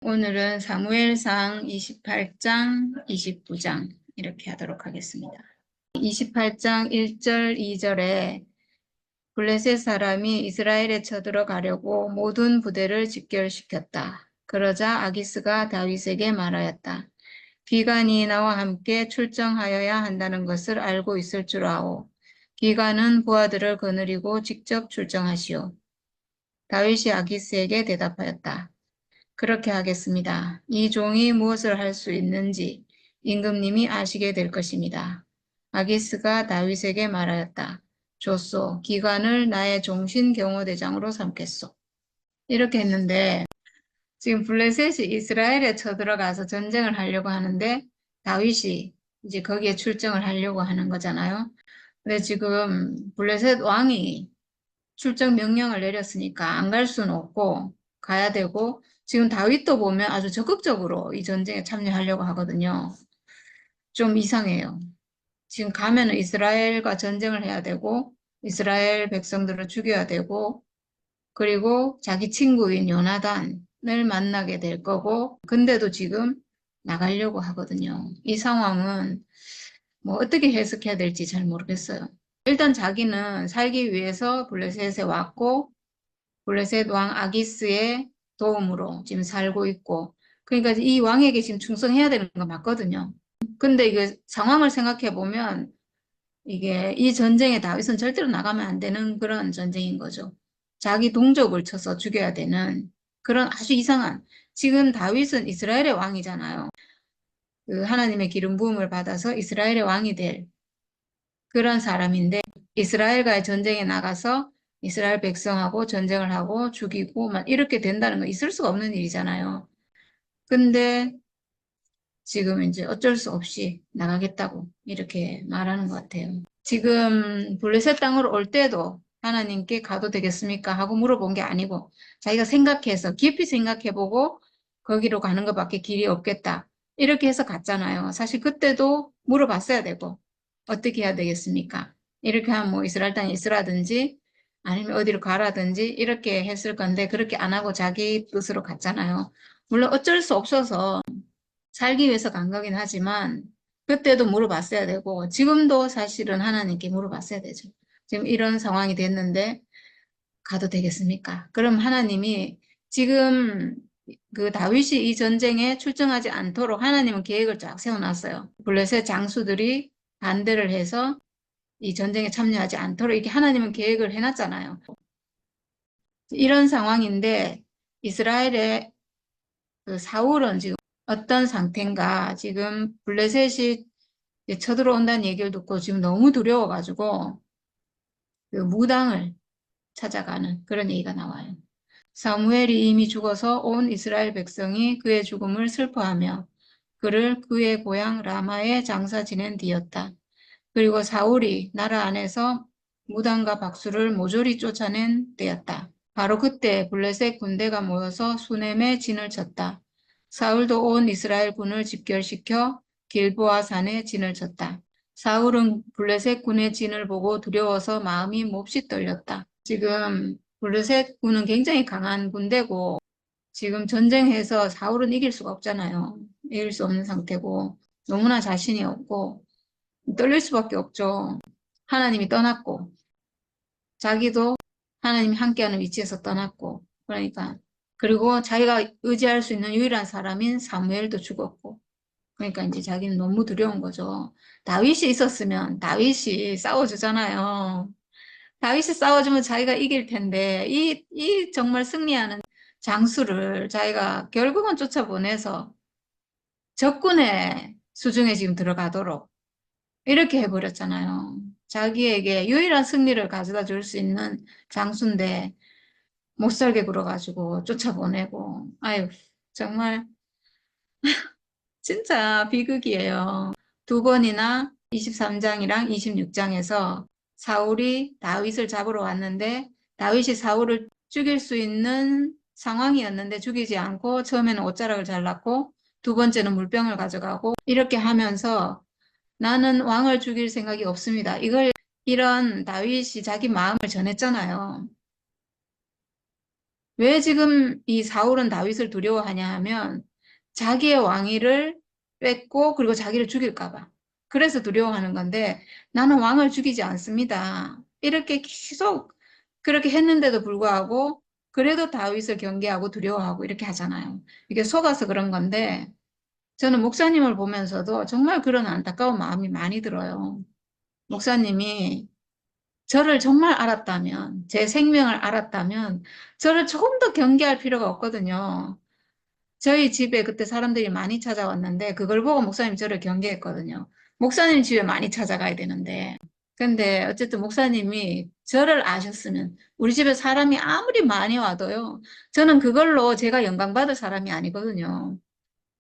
오늘은 사무엘상 28장, 29장 이렇게 하도록 하겠습니다. 28장 1절, 2절에 블레셋 사람이 이스라엘에 쳐들어가려고 모든 부대를 집결시켰다. 그러자 아기스가 다윗에게 말하였다. 기관이 나와 함께 출정하여야 한다는 것을 알고 있을 줄 아오. 기관은 부하들을 거느리고 직접 출정하시오. 다윗이 아기스에게 대답하였다. 그렇게 하겠습니다. 이 종이 무엇을 할 수 있는지 임금님이 아시게 될 것입니다. 아기스가 다윗에게 말하였다. 좋소. 기관을 나의 종신 경호대장으로 삼겠소. 이렇게 했는데 지금 블레셋이 이스라엘에 쳐들어가서 전쟁을 하려고 하는데 다윗이 이제 거기에 출정을 하려고 하는 거잖아요. 근데 지금 블레셋 왕이 출정 명령을 내렸으니까 안 갈 수는 없고 가야 되고 지금 다윗도 보면 아주 적극적으로 이 전쟁에 참여하려고 하거든요. 좀 이상해요. 지금 가면은 이스라엘과 전쟁을 해야 되고 이스라엘 백성들을 죽여야 되고 그리고 자기 친구인 요나단을 만나게 될 거고 근데도 지금 나가려고 하거든요. 이 상황은 뭐 어떻게 해석해야 될지 잘 모르겠어요. 일단 자기는 살기 위해서 블레셋에 왔고 블레셋 왕 아기스의 도움으로 지금 살고 있고 그러니까 이 왕에게 지금 충성해야 되는 거 맞거든요. 근데 이게 상황을 생각해 보면 이게 이 전쟁에 다윗은 절대로 나가면 안 되는 그런 전쟁인 거죠. 자기 동족을 쳐서 죽여야 되는 그런 아주 이상한 지금 다윗은 이스라엘의 왕이잖아요. 그 하나님의 기름 부음을 받아서 이스라엘의 왕이 될 그런 사람인데 이스라엘과의 전쟁에 나가서 이스라엘 백성하고 전쟁을 하고 죽이고 막 이렇게 된다는 건 있을 수가 없는 일이잖아요. 근데 지금 이제 어쩔 수 없이 나가겠다고 이렇게 말하는 것 같아요. 지금 블레셋 땅으로 올 때도 하나님께 가도 되겠습니까? 하고 물어본 게 아니고 자기가 생각해서 깊이 생각해보고 거기로 가는 것밖에 길이 없겠다. 이렇게 해서 갔잖아요. 사실 그때도 물어봤어야 되고 어떻게 해야 되겠습니까? 이렇게 하면 뭐 이스라엘 땅에 있으라든지 아니면 어디로 가라든지 이렇게 했을 건데 그렇게 안 하고 자기 뜻으로 갔잖아요. 물론 어쩔 수 없어서 살기 위해서 간 거긴 하지만 그때도 물어봤어야 되고 지금도 사실은 하나님께 물어봤어야 되죠. 지금 이런 상황이 됐는데 가도 되겠습니까? 그럼 하나님이 지금 그 다윗이 이 전쟁에 출정하지 않도록 하나님은 계획을 쫙 세워놨어요. 블레셋 장수들이 반대를 해서 이 전쟁에 참여하지 않도록 이렇게 하나님은 계획을 해놨잖아요. 이런 상황인데 이스라엘의 그 사울은 지금 어떤 상태인가 지금 블레셋이 쳐들어온다는 얘기를 듣고 지금 너무 두려워가지고 그 무당을 찾아가는 그런 얘기가 나와요. 사무엘이 이미 죽어서 온 이스라엘 백성이 그의 죽음을 슬퍼하며 그를 그의 고향 라마에 장사 지낸 뒤였다. 그리고 사울이 나라 안에서 무당과 박수를 모조리 쫓아낸 때였다. 바로 그때 블레셋 군대가 모여서 수넴에 진을 쳤다. 사울도 온 이스라엘 군을 집결시켜 길보아 산에 진을 쳤다. 사울은 블레셋 군의 진을 보고 두려워서 마음이 몹시 떨렸다. 지금 블레셋 군은 굉장히 강한 군대고 지금 전쟁해서 사울은 이길 수가 없잖아요. 이길 수 없는 상태고 너무나 자신이 없고 떨릴 수밖에 없죠. 하나님이 떠났고 자기도 하나님이 함께하는 위치에서 떠났고 그러니까 그리고 자기가 의지할 수 있는 유일한 사람인 사무엘도 죽었고 그러니까 이제 자기는 너무 두려운 거죠. 다윗이 있었으면 다윗이 싸워주잖아요. 다윗이 싸워주면 자기가 이길 텐데 이 정말 승리하는 장수를 자기가 결국은 쫓아보내서 적군의 수중에 지금 들어가도록 이렇게 해버렸잖아요. 자기에게 유일한 승리를 가져다 줄 수 있는 장수인데 못 살게 굴어가지고 쫓아보내고 아유 정말 진짜 비극이에요. 두 번이나 23장이랑 26장에서 사울이 다윗을 잡으러 왔는데 다윗이 사울을 죽일 수 있는 상황이었는데 죽이지 않고 처음에는 옷자락을 잘랐고 두 번째는 물병을 가져가고 이렇게 하면서 나는 왕을 죽일 생각이 없습니다. 이런 다윗이 자기 마음을 전했잖아요. 왜 지금 이 사울은 다윗을 두려워하냐 하면 자기의 왕위를 뺏고 그리고 자기를 죽일까 봐. 그래서 두려워하는 건데 나는 왕을 죽이지 않습니다. 이렇게 계속 그렇게 했는데도 불구하고 그래도 다윗을 경계하고 두려워하고 이렇게 하잖아요. 이게 속아서 그런 건데 저는 목사님을 보면서도 정말 그런 안타까운 마음이 많이 들어요. 목사님이 저를 정말 알았다면, 제 생명을 알았다면, 저를 조금 더 경계할 필요가 없거든요. 저희 집에 그때 사람들이 많이 찾아왔는데, 그걸 보고 목사님 저를 경계했거든요. 목사님 집에 많이 찾아가야 되는데. 근데 어쨌든 목사님이 저를 아셨으면, 우리 집에 사람이 아무리 많이 와도요, 저는 그걸로 제가 영광받을 사람이 아니거든요.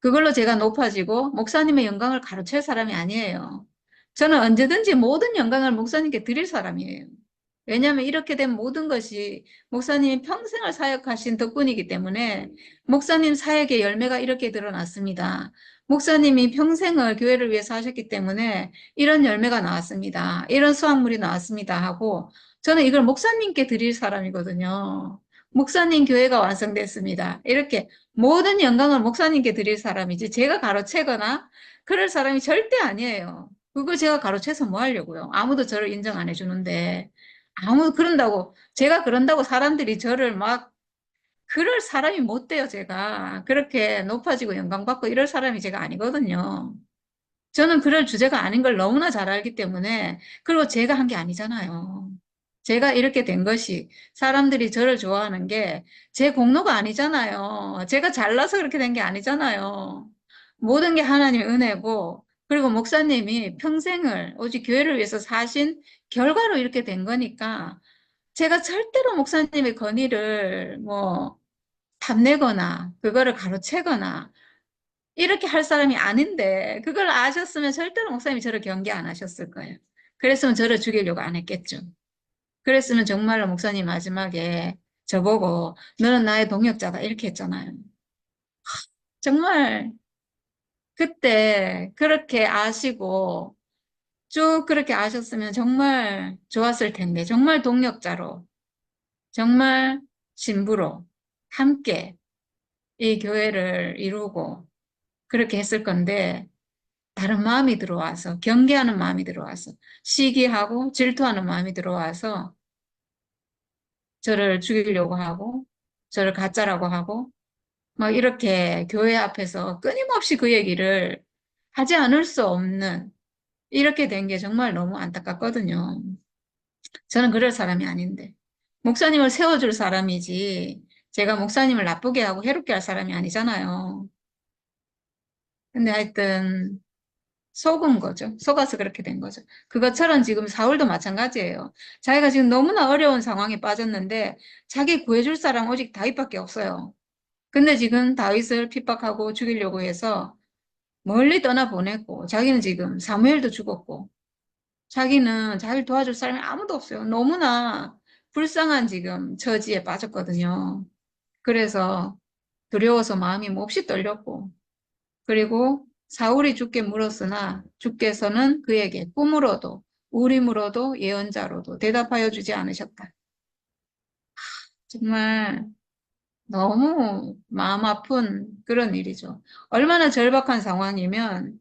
그걸로 제가 높아지고 목사님의 영광을 가로챌 사람이 아니에요. 저는 언제든지 모든 영광을 목사님께 드릴 사람이에요. 왜냐하면 이렇게 된 모든 것이 목사님이 평생을 사역하신 덕분이기 때문에 목사님 사역의 열매가 이렇게 드러났습니다. 목사님이 평생을 교회를 위해서 하셨기 때문에 이런 열매가 나왔습니다. 이런 수확물이 나왔습니다 하고 저는 이걸 목사님께 드릴 사람이거든요. 목사님 교회가 완성됐습니다. 이렇게 모든 영광을 목사님께 드릴 사람이지 제가 가로채거나 그럴 사람이 절대 아니에요. 그걸 제가 가로채서 뭐 하려고요. 아무도 저를 인정 안 해주는데 그런다고 제가 그런다고 사람들이 저를 막 그럴 사람이 못 돼요. 제가 그렇게 높아지고 영광받고 이럴 사람이 제가 아니거든요. 저는 그럴 주제가 아닌 걸 너무나 잘 알기 때문에 그리고 제가 한 게 아니잖아요. 제가 이렇게 된 것이 사람들이 저를 좋아하는 게 제 공로가 아니잖아요. 제가 잘나서 그렇게 된 게 아니잖아요. 모든 게 하나님의 은혜고 그리고 목사님이 평생을 오직 교회를 위해서 사신 결과로 이렇게 된 거니까 제가 절대로 목사님의 건의를 뭐 탐내거나 그거를 가로채거나 이렇게 할 사람이 아닌데 그걸 아셨으면 절대로 목사님이 저를 경계 안 하셨을 거예요. 그랬으면 저를 죽이려고 안 했겠죠. 그랬으면 정말로 목사님 마지막에 저보고 너는 나의 동역자다 이렇게 했잖아요. 정말 그때 그렇게 아시고 쭉 그렇게 아셨으면 정말 좋았을 텐데 정말 동역자로 정말 신부로 함께 이 교회를 이루고 그렇게 했을 건데 다른 마음이 들어와서 경계하는 마음이 들어와서 시기하고 질투하는 마음이 들어와서 저를 죽이려고 하고 저를 가짜라고 하고 막 이렇게 교회 앞에서 끊임없이 그 얘기를 하지 않을 수 없는 이렇게 된 게 정말 너무 안타깝거든요. 저는 그럴 사람이 아닌데 목사님을 세워줄 사람이지 제가 목사님을 나쁘게 하고 해롭게 할 사람이 아니잖아요. 근데 하여튼 속은 거죠. 속아서 그렇게 된 거죠. 그것처럼 지금 사울도 마찬가지예요. 자기가 지금 너무나 어려운 상황에 빠졌는데 자기 구해줄 사람 오직 다윗밖에 없어요. 근데 지금 다윗을 핍박하고 죽이려고 해서 멀리 떠나보냈고 자기는 지금 사무엘도 죽었고 자기는 자기를 도와줄 사람이 아무도 없어요. 너무나 불쌍한 지금 처지에 빠졌거든요. 그래서 두려워서 마음이 몹시 떨렸고 그리고 사울이 죽게 물었으나 주께서는 그에게 꿈으로도 우림으로도 예언자로도 대답하여 주지 않으셨다. 정말 너무 마음 아픈 그런 일이죠. 얼마나 절박한 상황이면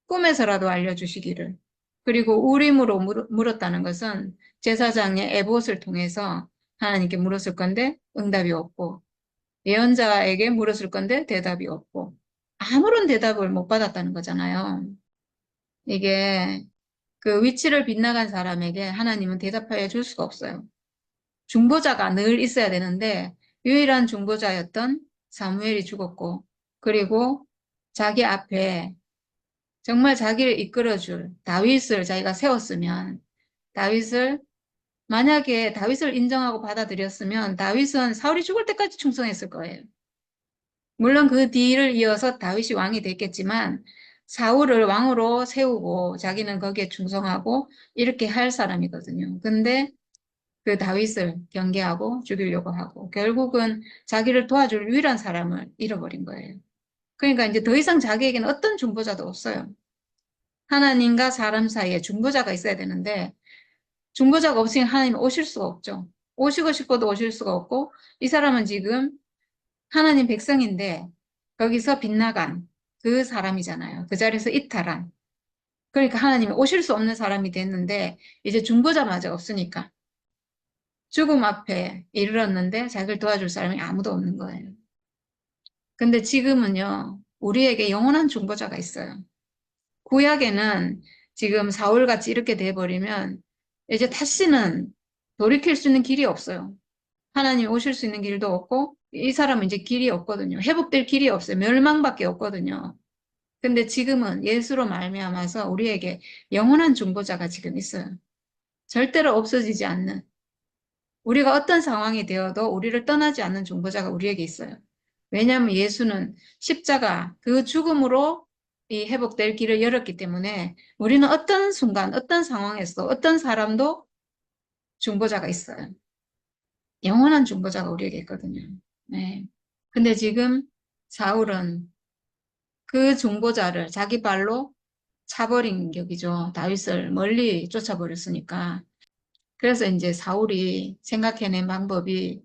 꿈에서라도 알려주시기를. 그리고 우림으로 물었다는 것은 제사장의 에봇을 통해서 하나님께 물었을 건데 응답이 없고 예언자에게 물었을 건데 대답이 없고 아무런 대답을 못 받았다는 거잖아요. 이게 그 위치를 빗나간 사람에게 하나님은 대답하여 줄 수가 없어요. 중보자가 늘 있어야 되는데 유일한 중보자였던 사무엘이 죽었고 그리고 자기 앞에 정말 자기를 이끌어줄 다윗을 자기가 세웠으면 다윗을 만약에 다윗을 인정하고 받아들였으면 다윗은 사울이 죽을 때까지 충성했을 거예요. 물론 그 뒤를 이어서 다윗이 왕이 됐겠지만 사울을 왕으로 세우고 자기는 거기에 충성하고 이렇게 할 사람이거든요. 근데 그 다윗을 경계하고 죽이려고 하고 결국은 자기를 도와줄 유일한 사람을 잃어버린 거예요. 그러니까 이제 더 이상 자기에게는 어떤 중보자도 없어요. 하나님과 사람 사이에 중보자가 있어야 되는데 중보자가 없으면 하나님 오실 수가 없죠. 오시고 싶어도 오실 수가 없고, 이 사람은 지금 하나님 백성인데 거기서 빗나간 그 사람이잖아요. 그 자리에서 이탈한. 그러니까 하나님이 오실 수 없는 사람이 됐는데 이제 중보자마저 없으니까 죽음 앞에 이르렀는데 자기를 도와줄 사람이 아무도 없는 거예요. 근데 지금은요, 우리에게 영원한 중보자가 있어요. 구약에는 지금 사울같이 이렇게 돼버리면 이제 다시는 돌이킬 수 있는 길이 없어요. 하나님 오실 수 있는 길도 없고 이 사람은 이제 길이 없거든요. 회복될 길이 없어요. 멸망밖에 없거든요. 근데 지금은 예수로 말미암아서 우리에게 영원한 중보자가 지금 있어요. 절대로 없어지지 않는, 우리가 어떤 상황이 되어도 우리를 떠나지 않는 중보자가 우리에게 있어요. 왜냐하면 예수는 십자가 그 죽음으로 이 회복될 길을 열었기 때문에 우리는 어떤 순간, 어떤 상황에서 어떤 사람도 중보자가 있어요. 영원한 중보자가 우리에게 있거든요. 네. 근데 지금 사울은 그 중보자를 자기 발로 차버린 격이죠. 다윗을 멀리 쫓아버렸으니까. 그래서 이제 사울이 생각해낸 방법이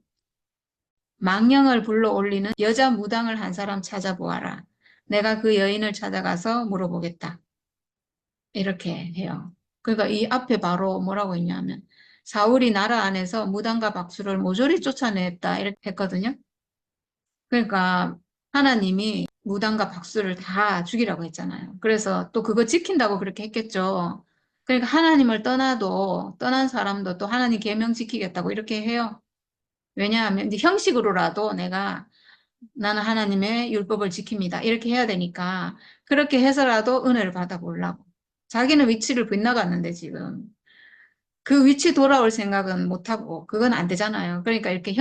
망령을 불러 올리는 여자 무당을 한 사람 찾아보아라. 내가 그 여인을 찾아가서 물어보겠다. 이렇게 해요. 그러니까 이 앞에 바로 뭐라고 했냐면 사울이 나라 안에서 무당과 박수를 모조리 쫓아냈다 이렇게 했거든요. 그러니까 하나님이 무당과 박수를 다 죽이라고 했잖아요. 그래서 또 그거 지킨다고 그렇게 했겠죠. 그러니까 하나님을 떠나도 떠난 사람도 또 하나님 계명 지키겠다고 이렇게 해요. 왜냐하면 이제 형식으로라도 내가 나는 하나님의 율법을 지킵니다. 이렇게 해야 되니까 그렇게 해서라도 은혜를 받아보려고. 자기는 위치를 빗나갔는데 지금 그 위치 돌아올 생각은 못하고 그건 안 되잖아요. 그러니까 이렇게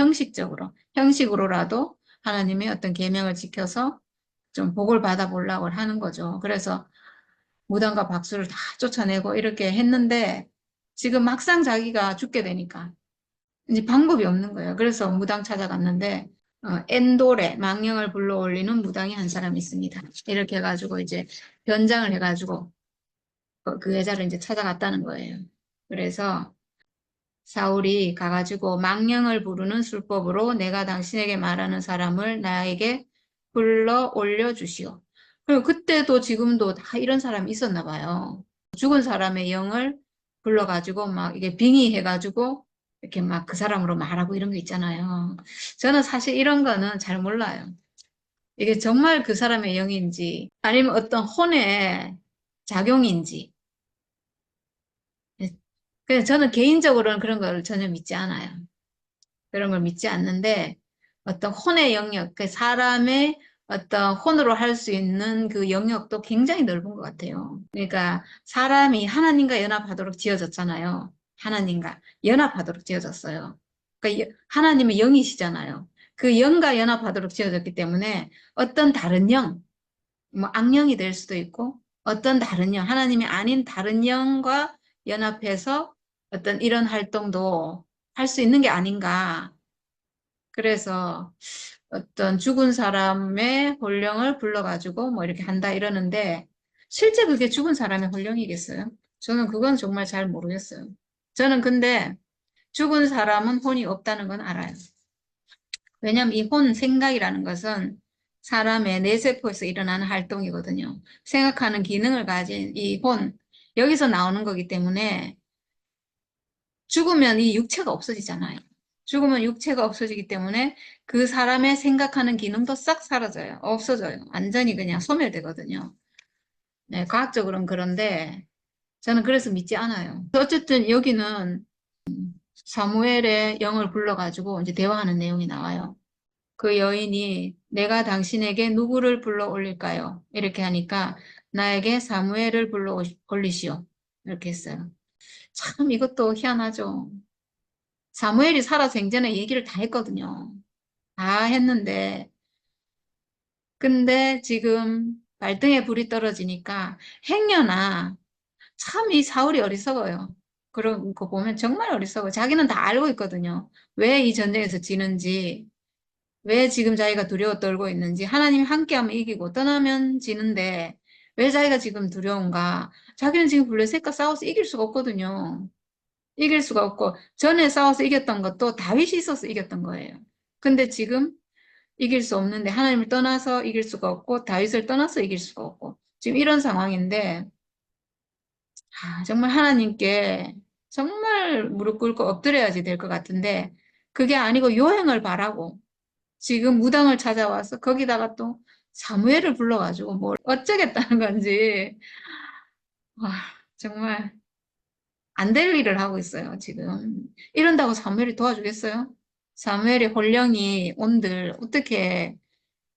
형식으로라도 하나님의 어떤 계명을 지켜서 좀 복을 받아보려고 하는 거죠. 그래서 무당과 박수를 다 쫓아내고 이렇게 했는데 지금 막상 자기가 죽게 되니까 이제 방법이 없는 거예요. 그래서 무당 찾아갔는데 엔돌에 망령을 불러올리는 무당이 한 사람 있습니다. 이렇게 해가지고 이제 변장을 해가지고 그 여자를 이제 찾아갔다는 거예요. 그래서 사울이 가가지고 망령을 부르는 술법으로 내가 당신에게 말하는 사람을 나에게 불러 올려주시오. 그리고 그때도 지금도 다 이런 사람이 있었나 봐요. 죽은 사람의 영을 불러가지고 막 이게 빙의해가지고 이렇게 막 그 사람으로 말하고 이런 거 있잖아요. 저는 사실 이런 거는 잘 몰라요. 이게 정말 그 사람의 영인지 아니면 어떤 혼의 작용인지. 그래서 저는 개인적으로는 그런 걸 전혀 믿지 않아요. 그런 걸 믿지 않는데 어떤 혼의 영역, 그 사람의 어떤 혼으로 할 수 있는 그 영역도 굉장히 넓은 것 같아요. 그러니까 사람이 하나님과 연합하도록 지어졌잖아요. 하나님과 연합하도록 지어졌어요. 그러니까 하나님의 영이시잖아요. 그 영과 연합하도록 지어졌기 때문에 어떤 다른 영, 뭐 악령이 될 수도 있고 어떤 다른 영, 하나님이 아닌 다른 영과 연합해서 어떤 이런 활동도 할 수 있는 게 아닌가. 그래서 어떤 죽은 사람의 혼령을 불러가지고 뭐 이렇게 한다 이러는데 실제 그게 죽은 사람의 혼령이겠어요? 저는 그건 정말 잘 모르겠어요. 저는 근데 죽은 사람은 혼이 없다는 건 알아요. 왜냐하면 이 혼 생각이라는 것은 사람의 뇌세포에서 일어나는 활동이거든요. 생각하는 기능을 가진 이 혼, 여기서 나오는 거기 때문에 죽으면 이 육체가 없어지잖아요. 죽으면 육체가 없어지기 때문에 그 사람의 생각하는 기능도 싹 사라져요. 없어져요. 완전히 그냥 소멸되거든요. 네, 과학적으로는 그런데 저는 그래서 믿지 않아요. 어쨌든 여기는 사무엘의 영을 불러가지고 이제 대화하는 내용이 나와요. 그 여인이 내가 당신에게 누구를 불러 올릴까요? 이렇게 하니까 나에게 사무엘을 불러 올리시오. 이렇게 했어요. 참 이것도 희한하죠. 사무엘이 살아 생전에 얘기를 다 했거든요. 다 했는데 근데 지금 발등에 불이 떨어지니까 행여나 참 이 사울이 어리석어요. 그런 거 보면 정말 어리석어요. 자기는 다 알고 있거든요. 왜 이 전쟁에서 지는지, 왜 지금 자기가 두려워 떨고 있는지, 하나님이 함께하면 이기고 떠나면 지는데 왜 자기가 지금 두려운가? 자기는 지금 블레셋과 싸워서 이길 수가 없거든요. 이길 수가 없고 전에 싸워서 이겼던 것도 다윗이 있어서 이겼던 거예요. 근데 지금 이길 수 없는데 하나님을 떠나서 이길 수가 없고 다윗을 떠나서 이길 수가 없고 지금 이런 상황인데 정말 하나님께 정말 무릎 꿇고 엎드려야지 될 것 같은데 그게 아니고 요행을 바라고 지금 무당을 찾아와서 거기다가 또 사무엘을 불러가지고 뭘 어쩌겠다는 건지 와, 정말 안 될 일을 하고 있어요, 지금. 이런다고 사무엘이 도와주겠어요? 사무엘의 혼령이 온들 어떻게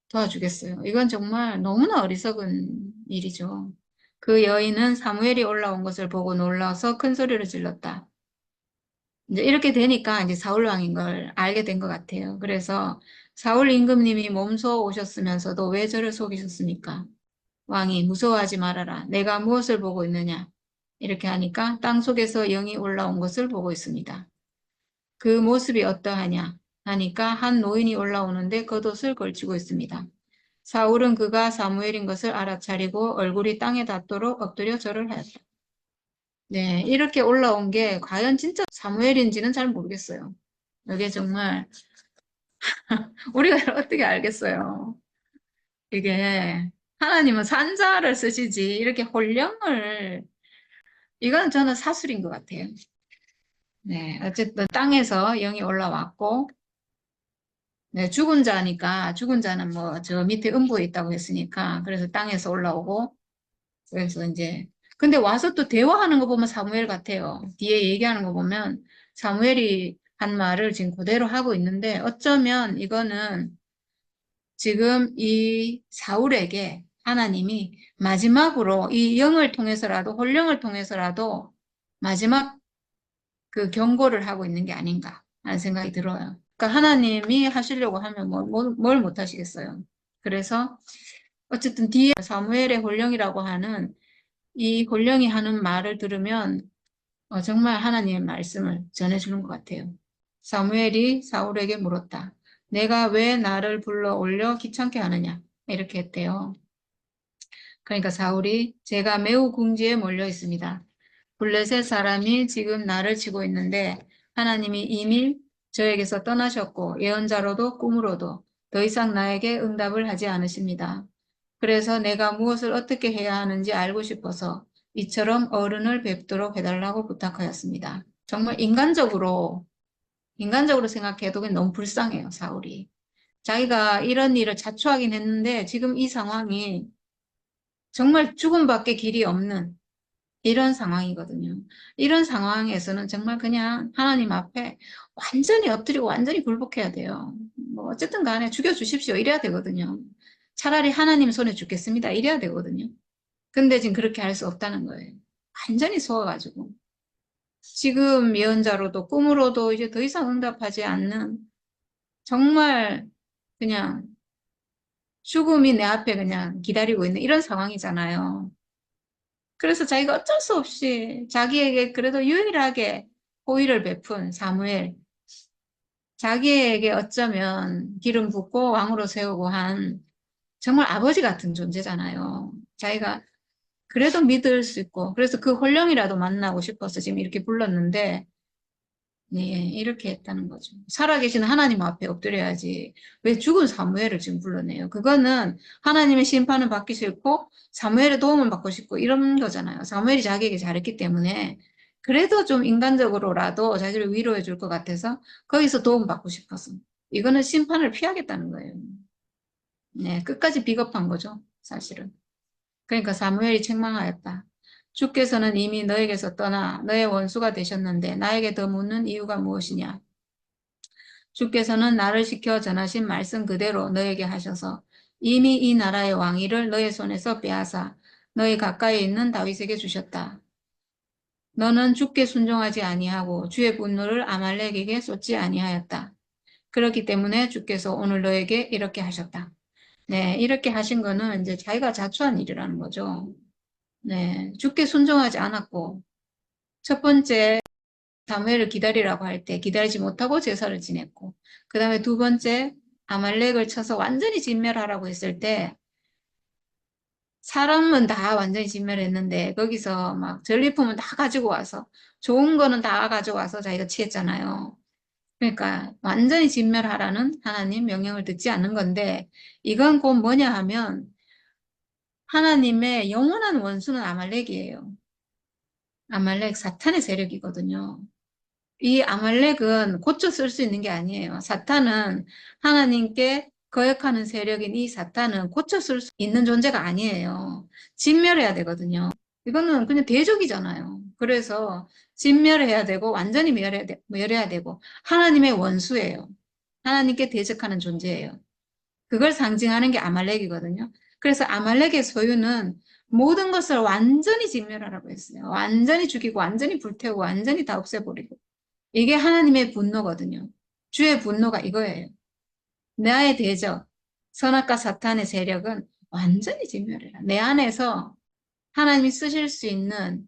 도와주겠어요? 이건 정말 너무나 어리석은 일이죠. 그 여인은 사무엘이 올라온 것을 보고 놀라서 큰 소리를 질렀다. 이제 이렇게 되니까 이제 사울 왕인 걸 알게 된 것 같아요. 그래서 사울 임금님이 몸소 오셨으면서도 왜 저를 속이셨습니까? 왕이 무서워하지 말아라. 내가 무엇을 보고 있느냐? 이렇게 하니까 땅 속에서 영이 올라온 것을 보고 있습니다. 그 모습이 어떠하냐? 하니까 한 노인이 올라오는데 겉옷을 걸치고 있습니다. 사울은 그가 사무엘인 것을 알아차리고 얼굴이 땅에 닿도록 엎드려 절을 하였다. 네, 이렇게 올라온 게 과연 진짜 사무엘인지는 잘 모르겠어요. 이게 정말 우리가 어떻게 알겠어요? 이게 하나님은 산자를 쓰시지 이렇게 혼령을 이건 저는 사술인 것 같아요. 네, 어쨌든 땅에서 영이 올라왔고 네, 죽은 자니까 죽은 자는 뭐 저 밑에 음부에 있다고 했으니까 그래서 땅에서 올라오고 그래서 이제 근데 와서 또 대화하는 거 보면 사무엘 같아요. 뒤에 얘기하는 거 보면 사무엘이 한 말을 지금 그대로 하고 있는데 어쩌면 이거는 지금 이 사울에게 하나님이 마지막으로 이 영을 통해서라도 혼령을 통해서라도 마지막 그 경고를 하고 있는 게 아닌가 하는 생각이 들어요. 그러니까 하나님이 하시려고 하면 뭘 못 하시겠어요. 그래서 어쨌든 뒤에 사무엘의 혼령이라고 하는 이 혼령이 하는 말을 들으면 정말 하나님의 말씀을 전해주는 것 같아요. 사무엘이 사울에게 물었다. 내가 왜 나를 불러 올려 귀찮게 하느냐? 이렇게 했대요. 그러니까 사울이 제가 매우 궁지에 몰려 있습니다. 블레셋 사람이 지금 나를 치고 있는데 하나님이 이미 저에게서 떠나셨고 예언자로도 꿈으로도 더 이상 나에게 응답을 하지 않으십니다. 그래서 내가 무엇을 어떻게 해야 하는지 알고 싶어서 이처럼 어른을 뵙도록 해달라고 부탁하였습니다. 정말 인간적으로 생각해도 그냥 너무 불쌍해요, 사울이. 자기가 이런 일을 자초하긴 했는데 지금 이 상황이 정말 죽음밖에 길이 없는 이런 상황이거든요. 이런 상황에서는 정말 그냥 하나님 앞에 완전히 엎드리고 완전히 굴복해야 돼요. 뭐 어쨌든 간에 죽여주십시오. 이래야 되거든요. 차라리 하나님 손에 죽겠습니다. 이래야 되거든요. 근데 지금 그렇게 할 수 없다는 거예요. 완전히 속아가지고. 지금 예언자로도 꿈으로도 이제 더 이상 응답하지 않는 정말 그냥 죽음이 내 앞에 그냥 기다리고 있는 이런 상황이잖아요. 그래서 자기가 어쩔 수 없이 자기에게 그래도 유일하게 호의를 베푼 사무엘, 자기에게 어쩌면 기름 붓고 왕으로 세우고 한 정말 아버지 같은 존재잖아요. 자기가 그래도 믿을 수 있고, 그래서 그 혼령이라도 만나고 싶어서 지금 이렇게 불렀는데, 네, 이렇게 했다는 거죠. 살아계신 하나님 앞에 엎드려야지. 왜 죽은 사무엘을 지금 불러내요? 그거는 하나님의 심판을 받기 싫고, 사무엘의 도움을 받고 싶고, 이런 거잖아요. 사무엘이 자기에게 잘했기 때문에, 그래도 좀 인간적으로라도 자기를 위로해 줄 것 같아서, 거기서 도움 받고 싶어서. 이거는 심판을 피하겠다는 거예요. 네, 끝까지 비겁한 거죠, 사실은. 그러니까 사무엘이 책망하였다. 주께서는 이미 너에게서 떠나 너의 원수가 되셨는데 나에게 더 묻는 이유가 무엇이냐? 주께서는 나를 시켜 전하신 말씀 그대로 너에게 하셔서 이미 이 나라의 왕위를 너의 손에서 빼앗아 너희 가까이 있는 다윗에게 주셨다. 너는 주께 순종하지 아니하고 주의 분노를 아말렉에게 쏟지 아니하였다. 그렇기 때문에 주께서 오늘 너에게 이렇게 하셨다. 네, 이렇게 하신 거는 이제 자기가 자초한 일이라는 거죠. 네, 주께 순종하지 않았고 첫 번째 사무엘을 기다리라고 할 때 기다리지 못하고 제사를 지냈고 그 다음에 두 번째 아말렉을 쳐서 완전히 진멸하라고 했을 때 사람은 다 완전히 진멸했는데 거기서 막 전리품은 다 가지고 와서 좋은 거는 다 가지고 와서 자기가 취했잖아요. 그러니까 완전히 진멸하라는 하나님 명령을 듣지 않는 건데 이건 곧 뭐냐 하면 하나님의 영원한 원수는 아말렉이에요. 아말렉 사탄의 세력이거든요. 이 아말렉은 고쳐 쓸 수 있는 게 아니에요. 사탄은 하나님께 거역하는 세력인 이 사탄은 고쳐 쓸 수 있는 존재가 아니에요. 진멸해야 되거든요. 이거는 그냥 대적이잖아요. 그래서 진멸해야 되고 완전히 멸해야 되고 하나님의 원수예요. 하나님께 대적하는 존재예요. 그걸 상징하는 게 아말렉이거든요. 그래서 아말렉의 소유는 모든 것을 완전히 진멸하라고 했어요. 완전히 죽이고 완전히 불태우고 완전히 다 없애버리고. 이게 하나님의 분노거든요. 주의 분노가 이거예요. 나의 대적, 선악과 사탄의 세력은 완전히 진멸해라. 내 안에서 하나님이 쓰실 수 있는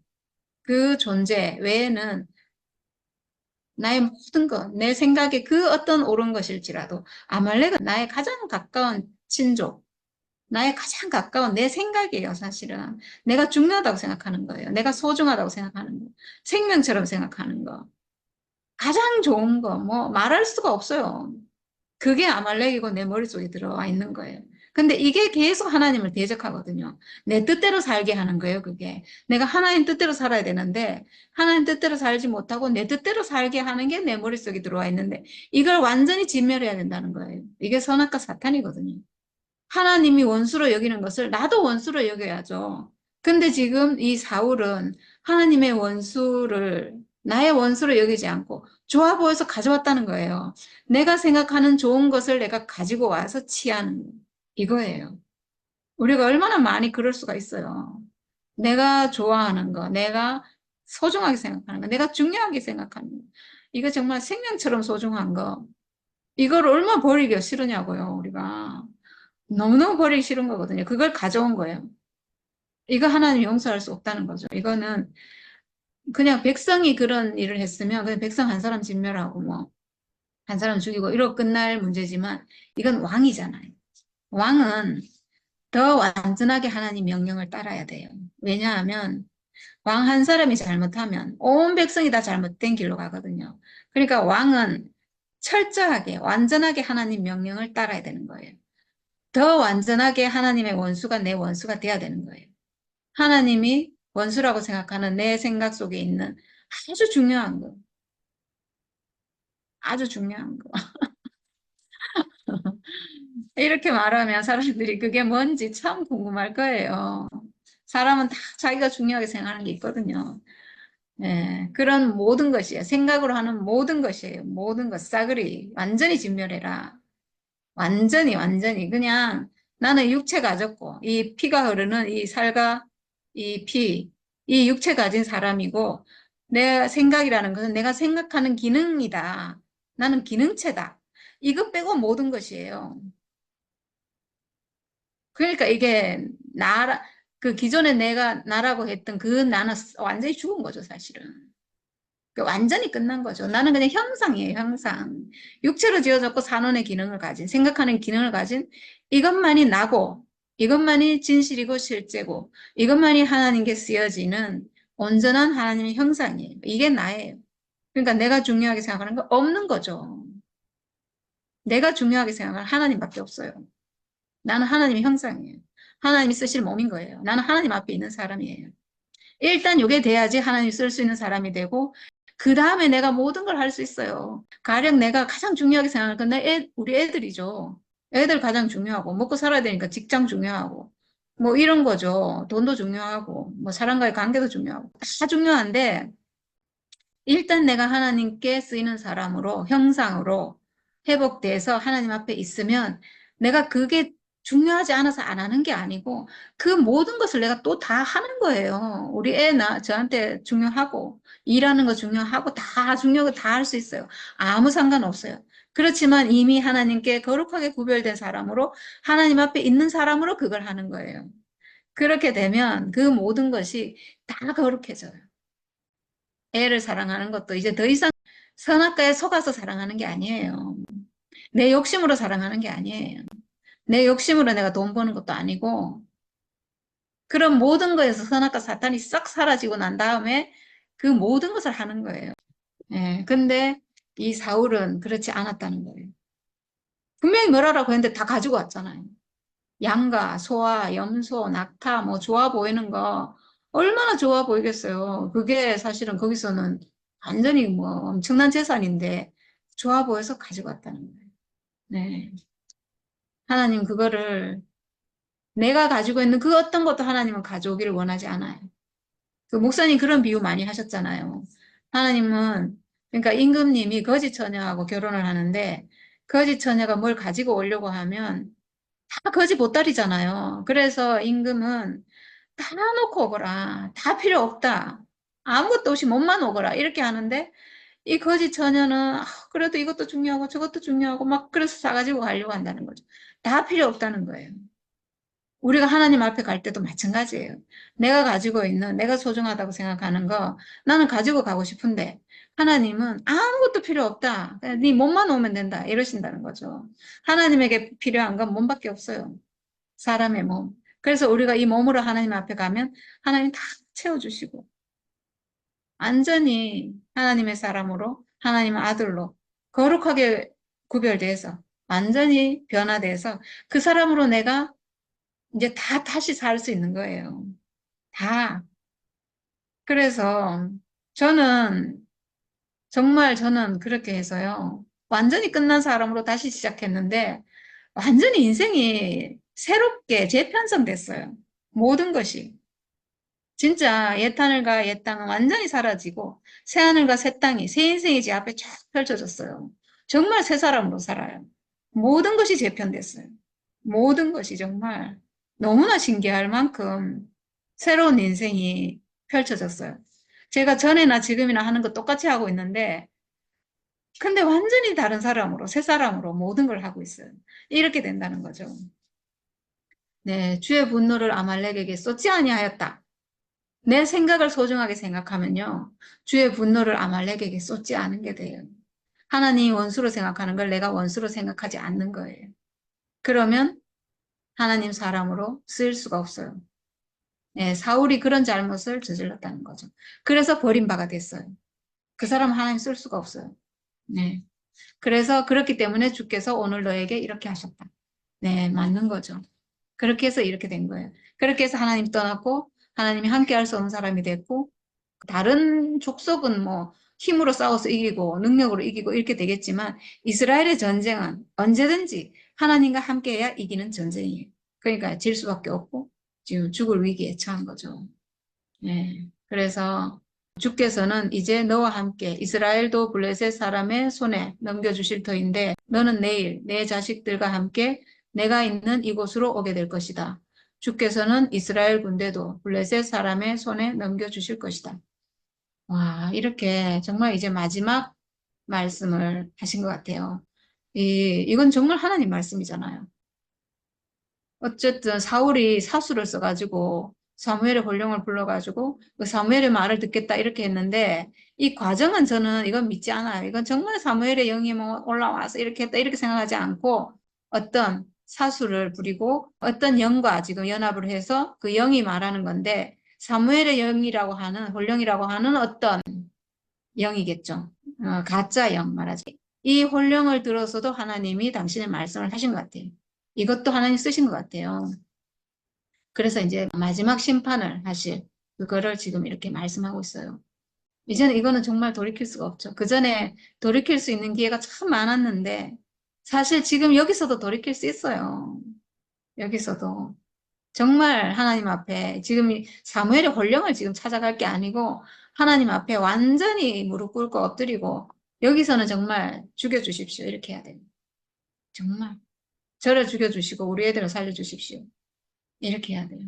그 존재 외에는 나의 모든 것, 내 생각에 그 어떤 옳은 것일지라도 아말렉은 나의 가장 가까운 친족, 나의 가장 가까운 내 생각이에요, 사실은. 내가 중요하다고 생각하는 거예요. 내가 소중하다고 생각하는 거. 생명처럼 생각하는 거. 가장 좋은 거, 뭐, 말할 수가 없어요. 그게 아말렉이고 내 머릿속에 들어와 있는 거예요. 근데 이게 계속 하나님을 대적하거든요. 내 뜻대로 살게 하는 거예요, 그게. 내가 하나님 뜻대로 살아야 되는데, 하나님 뜻대로 살지 못하고 내 뜻대로 살게 하는 게 내 머릿속에 들어와 있는데, 이걸 완전히 진멸해야 된다는 거예요. 이게 선악과 사탄이거든요. 하나님이 원수로 여기는 것을 나도 원수로 여겨야죠. 근데 지금 이 사울은 하나님의 원수를 나의 원수로 여기지 않고 좋아 보여서 가져왔다는 거예요. 내가 생각하는 좋은 것을 내가 가지고 와서 취하는 이거예요. 우리가 얼마나 많이 그럴 수가 있어요. 내가 좋아하는 거, 내가 소중하게 생각하는 거, 내가 중요하게 생각하는 거. 이거 정말 생명처럼 소중한 거. 이걸 얼마나 버리기가 싫으냐고요, 우리가. 너무너무 버리기 싫은 거거든요. 그걸 가져온 거예요. 이거 하나님 용서할 수 없다는 거죠. 이거는 그냥 백성이 그런 일을 했으면 그냥 백성 한 사람 진멸하고 뭐 한 사람 죽이고 이러고 끝날 문제지만 이건 왕이잖아요. 왕은 더 완전하게 하나님 명령을 따라야 돼요. 왜냐하면 왕 한 사람이 잘못하면 온 백성이 다 잘못된 길로 가거든요. 그러니까 왕은 철저하게 완전하게 하나님 명령을 따라야 되는 거예요. 더 완전하게 하나님의 원수가 내 원수가 돼야 되는 거예요. 하나님이 원수라고 생각하는 내 생각 속에 있는 아주 중요한 거, 아주 중요한 거. 이렇게 말하면 사람들이 그게 뭔지 참 궁금할 거예요. 사람은 다 자기가 중요하게 생각하는 게 있거든요. 예, 그런 모든 것이에요. 생각으로 하는 모든 것이에요. 모든 것, 싸그리. 완전히 진멸해라. 완전히. 그냥 나는 육체 가졌고, 이 피가 흐르는 이 살과 이 피, 이 육체 가진 사람이고, 내 생각이라는 것은 내가 생각하는 기능이다. 나는 기능체다. 이것 빼고 모든 것이에요. 그러니까 이게 나라, 그 기존에 내가 나라고 했던 그 나는 완전히 죽은 거죠, 사실은. 완전히 끝난 거죠. 나는 그냥 형상이에요, 형상. 육체로 지어졌고 산원의 기능을 가진, 생각하는 기능을 가진 이것만이 나고, 이것만이 진실이고 실제고, 이것만이 하나님께 쓰여지는 온전한 하나님의 형상이에요. 이게 나예요. 그러니까 내가 중요하게 생각하는 거 없는 거죠. 내가 중요하게 생각하는 하나님밖에 없어요. 나는 하나님의 형상이에요. 하나님이 쓰실 몸인 거예요. 나는 하나님 앞에 있는 사람이에요. 일단 이게 돼야지 하나님이 쓸 수 있는 사람이 되고 그 다음에 내가 모든 걸 할 수 있어요. 가령 내가 가장 중요하게 생각할 건 우리 애들이죠. 애들 가장 중요하고 먹고 살아야 되니까 직장 중요하고 뭐 이런 거죠. 돈도 중요하고 뭐 사람과의 관계도 중요하고 다 중요한데 일단 내가 하나님께 쓰이는 사람으로 형상으로 회복돼서 하나님 앞에 있으면 내가 그게 중요하지 않아서 안 하는 게 아니고 그 모든 것을 내가 또 다 하는 거예요. 우리 저한테 중요하고 일하는 거 중요하고 다 중요하고 다 할 수 있어요. 아무 상관없어요. 그렇지만 이미 하나님께 거룩하게 구별된 사람으로 하나님 앞에 있는 사람으로 그걸 하는 거예요. 그렇게 되면 그 모든 것이 다 거룩해져요. 애를 사랑하는 것도 이제 더 이상 선악과에 속아서 사랑하는 게 아니에요. 내 욕심으로 사랑하는 게 아니에요. 내 욕심으로 내가 돈 버는 것도 아니고 그런 모든 것에서 선악과 사탄이 싹 사라지고 난 다음에 그 모든 것을 하는 거예요. 예, 근데 이 사울은 그렇지 않았다는 거예요. 분명히 멸하라고 했는데 다 가지고 왔잖아요. 양과 소와 염소, 낙타 뭐 좋아 보이는 거 얼마나 좋아 보이겠어요. 그게 사실은 거기서는 완전히 뭐 엄청난 재산인데 좋아 보여서 가지고 왔다는 거예요. 네. 하나님 그거를 내가 가지고 있는 그 어떤 것도 하나님은 가져오기를 원하지 않아요. 그 목사님 그런 비유 많이 하셨잖아요. 하나님은 그러니까 임금님이 거지 처녀하고 결혼을 하는데 거지 처녀가 뭘 가지고 오려고 하면 다 거지 보따리잖아요. 그래서 임금은 다 놓고 오거라. 다 필요 없다. 아무것도 없이 몸만 오거라. 이렇게 하는데 이 거지 처녀는 그래도 이것도 중요하고 저것도 중요하고 막 그래서 사가지고 가려고 한다는 거죠. 다 필요 없다는 거예요. 우리가 하나님 앞에 갈 때도 마찬가지예요. 내가 가지고 있는, 내가 소중하다고 생각하는 거, 나는 가지고 가고 싶은데, 하나님은 아무것도 필요 없다. 그냥 네 몸만 오면 된다. 이러신다는 거죠. 하나님에게 필요한 건 몸밖에 없어요. 사람의 몸. 그래서 우리가 이 몸으로 하나님 앞에 가면 하나님 다 채워주시고, 완전히 하나님의 사람으로, 하나님의 아들로, 거룩하게 구별돼서, 완전히 변화돼서, 그 사람으로 내가 이제 다 다시 살 수 있는 거예요. 다. 그래서 저는 정말 저는 그렇게 해서요. 완전히 끝난 사람으로 다시 시작했는데 완전히 인생이 새롭게 재편성됐어요. 모든 것이. 진짜 옛 하늘과 옛 땅은 완전히 사라지고 새 하늘과 새 땅이 새 인생이 제 앞에 쫙 펼쳐졌어요. 정말 새 사람으로 살아요. 모든 것이 재편됐어요. 모든 것이 정말 너무나 신기할 만큼 새로운 인생이 펼쳐졌어요. 제가 전에나 지금이나 하는 거 똑같이 하고 있는데 근데 완전히 다른 사람으로 새 사람으로 모든 걸 하고 있어요. 이렇게 된다는 거죠. 네, 주의 분노를 아말렉에게 쏟지 아니하였다. 내 생각을 소중하게 생각하면요. 주의 분노를 아말렉에게 쏟지 않은 게 돼요. 하나님이 원수로 생각하는 걸 내가 원수로 생각하지 않는 거예요. 그러면 하나님 사람으로 쓰일 수가 없어요. 네, 사울이 그런 잘못을 저질렀다는 거죠. 그래서 버림받아 됐어요. 그 사람 하나님 쓸 수가 없어요. 네. 그래서 그렇기 때문에 주께서 오늘 너에게 이렇게 하셨다. 네, 맞는 거죠. 그렇게 해서 이렇게 된 거예요. 그렇게 해서 하나님 떠났고 하나님이 함께 할 수 없는 사람이 됐고 다른 족속은 뭐 힘으로 싸워서 이기고 능력으로 이기고 이렇게 되겠지만 이스라엘의 전쟁은 언제든지 하나님과 함께해야 이기는 전쟁이에요. 그러니까 질 수밖에 없고 지금 죽을 위기에 처한 거죠. 네. 그래서 주께서는 이제 너와 함께 이스라엘도 블레셋 사람의 손에 넘겨주실 터인데 너는 내일 내 자식들과 함께 내가 있는 이곳으로 오게 될 것이다. 주께서는 이스라엘 군대도 블레셋 사람의 손에 넘겨주실 것이다. 와, 이렇게 정말 이제 마지막 말씀을 하신 것 같아요. 이건 정말 하나님 말씀이잖아요. 어쨌든 사울이 사수를 써가지고 사무엘의 혼령을 불러가지고 그 사무엘의 말을 듣겠다 이렇게 했는데 이 과정은 저는 이건 믿지 않아요. 이건 정말 사무엘의 영이 뭐 올라와서 이렇게 했다 이렇게 생각하지 않고 어떤 사수를 부리고 어떤 영과 지금 연합을 해서 그 영이 말하는 건데 사무엘의 영이라고 하는 혼령이라고 하는 어떤 영이겠죠. 가짜 영 말하지. 이 혼령을 들어서도 하나님이 당신의 말씀을 하신 것 같아요. 이것도 하나님 쓰신 것 같아요. 그래서 이제 마지막 심판을 하실 그거를 지금 이렇게 말씀하고 있어요. 이제는 이거는 정말 돌이킬 수가 없죠. 그 전에 돌이킬 수 있는 기회가 참 많았는데 사실 지금 여기서도 돌이킬 수 있어요. 여기서도. 정말 하나님 앞에 지금 사무엘의 혼령을 지금 찾아갈 게 아니고 하나님 앞에 완전히 무릎 꿇고 엎드리고 여기서는 정말 죽여주십시오. 이렇게 해야 돼요. 정말. 저를 죽여주시고 우리 애들을 살려주십시오. 이렇게 해야 돼요.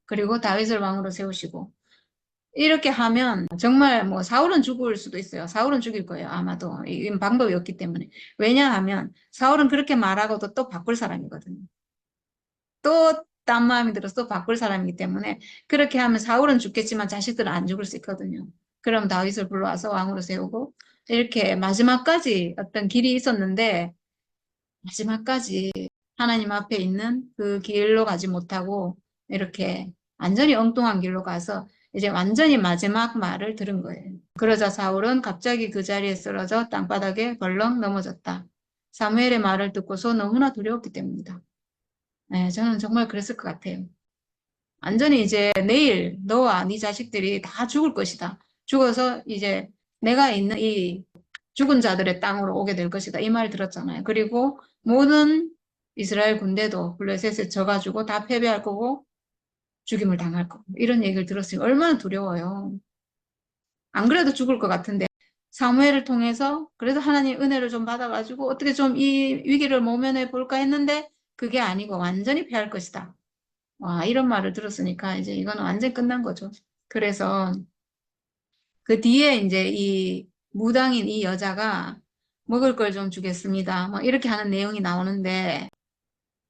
그리고 다윗을 왕으로 세우시고 이렇게 하면 정말 뭐 사울은 죽을 수도 있어요. 사울은 죽일 거예요. 아마도. 이건 방법이 없기 때문에. 왜냐하면 사울은 그렇게 말하고도 또 바꿀 사람이거든요. 또 딴 마음이 들어서 또 바꿀 사람이기 때문에 그렇게 하면 사울은 죽겠지만 자식들은 안 죽을 수 있거든요. 그럼 다윗을 불러와서 왕으로 세우고 이렇게 마지막까지 어떤 길이 있었는데 마지막까지 하나님 앞에 있는 그 길로 가지 못하고 이렇게 완전히 엉뚱한 길로 가서 이제 완전히 마지막 말을 들은 거예요. 그러자 사울은 갑자기 그 자리에 쓰러져 땅바닥에 벌렁 넘어졌다. 사무엘의 말을 듣고서 너무나 두려웠기 때문이다. 네, 저는 정말 그랬을 것 같아요. 완전히 이제 내일 너와 네 자식들이 다 죽을 것이다. 죽어서 이제 내가 있는 이 죽은 자들의 땅으로 오게 될 것이다. 이 말 들었잖아요. 그리고 모든 이스라엘 군대도 블레셋에 져가지고 다 패배할 거고 죽임을 당할 거고 이런 얘기를 들었으니 얼마나 두려워요. 안 그래도 죽을 것 같은데 사무엘을 통해서 그래도 하나님 은혜를 좀 받아가지고 어떻게 좀 이 위기를 모면해 볼까 했는데 그게 아니고 완전히 패할 것이다. 와, 이런 말을 들었으니까 이제 이거는 완전 끝난 거죠. 그래서 그 뒤에 이제 이 무당인 이 여자가 먹을 걸 좀 주겠습니다. 뭐 이렇게 하는 내용이 나오는데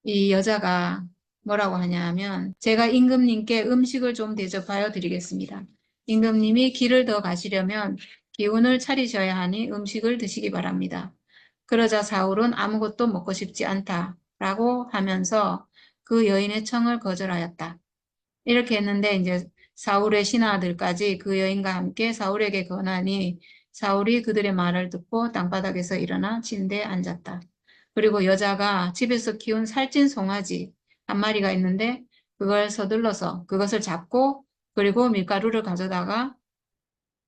이 여자가 뭐라고 하냐면 제가 임금님께 음식을 좀 대접하여 드리겠습니다. 임금님이 길을 더 가시려면 기운을 차리셔야 하니 음식을 드시기 바랍니다. 그러자 사울은 아무것도 먹고 싶지 않다라고 하면서 그 여인의 청을 거절하였다. 이렇게 했는데 이제 사울의 신하들까지 그 여인과 함께 사울에게 권하니 사울이 그들의 말을 듣고 땅바닥에서 일어나 침대에 앉았다. 그리고 여자가 집에서 키운 살찐 송아지 한 마리가 있는데 그걸 서둘러서 그것을 잡고 그리고 밀가루를 가져다가